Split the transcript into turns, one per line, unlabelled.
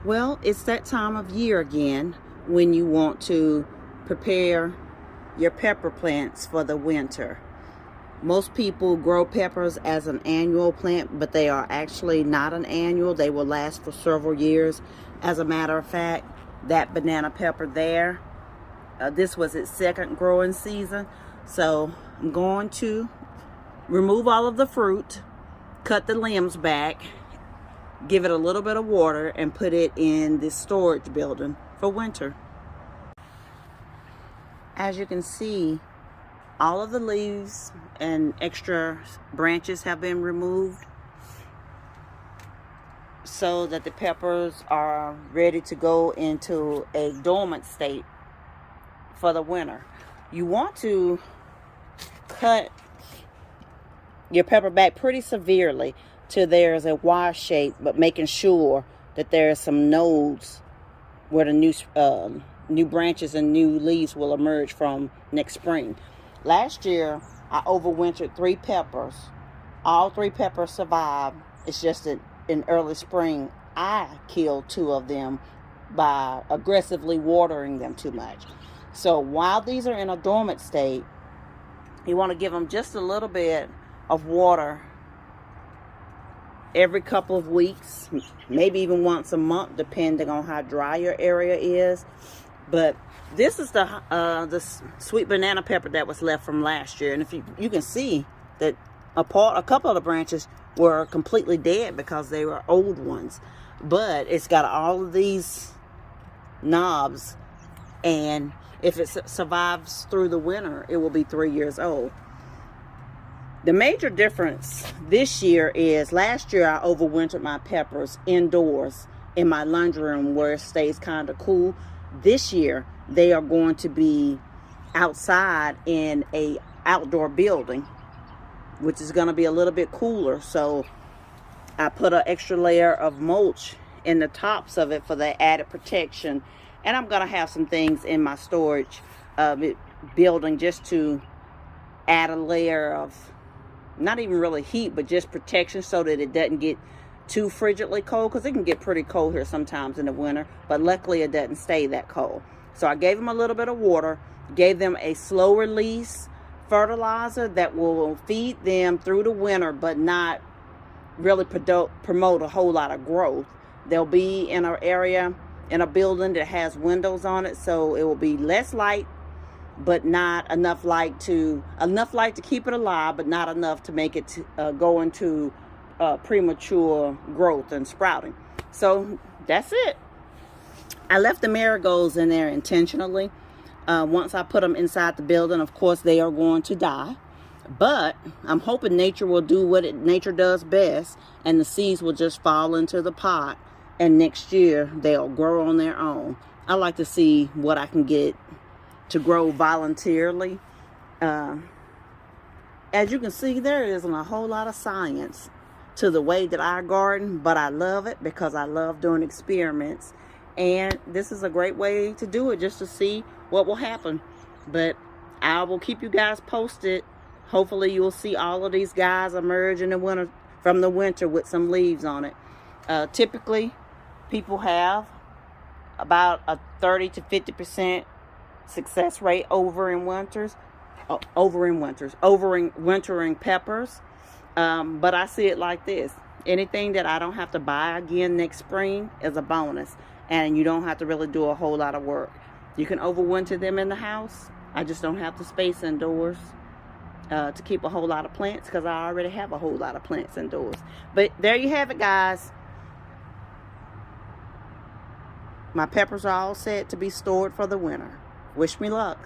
Well, it's that time of year again when you want to prepare your pepper plants for the winter. Most people grow peppers as an annual plant, but they are actually not an annual. They will last for several years. As a matter of fact, that banana pepper there, this was its second growing season. So I'm going to remove all of the fruit, cut the limbs back, give it a little bit of water, and put it in this storage building for winter. As you can see, all of the leaves and extra branches have been removed so that the peppers are ready to go into a dormant state for the winter. You want to cut your pepper back pretty severely till there's a Y shape, but making sure that there's some nodes where the new branches and new leaves will emerge from next spring. Last year, I overwintered 3 peppers. All 3 peppers survived. It's just that in early spring, I killed 2 of them by aggressively watering them too much. So while these are in a dormant state, you want to give them just a little bit of water every couple of weeks, maybe even once a month, depending on how dry your area is. But this is the sweet banana pepper that was left from last year, and if you can see that a couple of the branches were completely dead because they were old ones, but it's got all of these knobs, and if it survives through the winter, it will be 3 years old. The major difference this year is last year I overwintered my peppers indoors in my laundry room where it stays kind of cool. This year they are going to be outside in a outdoor building, which is going to be a little bit cooler. So I put an extra layer of mulch in the tops of it for the added protection. And I'm going to have some things in my storage building just to add a layer of not even really heat, but just protection so that it doesn't get too frigidly cold, because it can get pretty cold here sometimes in the winter, but luckily it doesn't stay that cold. So I gave them a little bit of water, gave them a slow release fertilizer that will feed them through the winter but not really promote a whole lot of growth. They'll be in an area in a building that has windows on it, so it will be less light, but not enough light to keep it alive, but not enough to make it go into premature growth and sprouting. So that's it. I left the marigolds in there intentionally. Once I put them inside the building, of course they are going to die, but I'm hoping nature will do what nature does best, and the seeds will just fall into the pot, and next year they'll grow on their own. I like to see what I can get to grow voluntarily. As you can see, there isn't a whole lot of science to the way that I garden, but I love it because I love doing experiments, and this is a great way to do it, just to see what will happen. But I will keep you guys posted. Hopefully you'll see all of these guys emerge in the winter, from the winter, with some leaves on it. Typically people have about a 30 to 50% success rate overwintering peppers. But I see it like this: anything that I don't have to buy again next spring is a bonus, and you don't have to really do a whole lot of work. You can overwinter them in the house. I just don't have the space indoors to keep a whole lot of plants, because I already have a whole lot of plants indoors. But there you have it, guys. My peppers are all set to be stored for the winter. Wish me luck.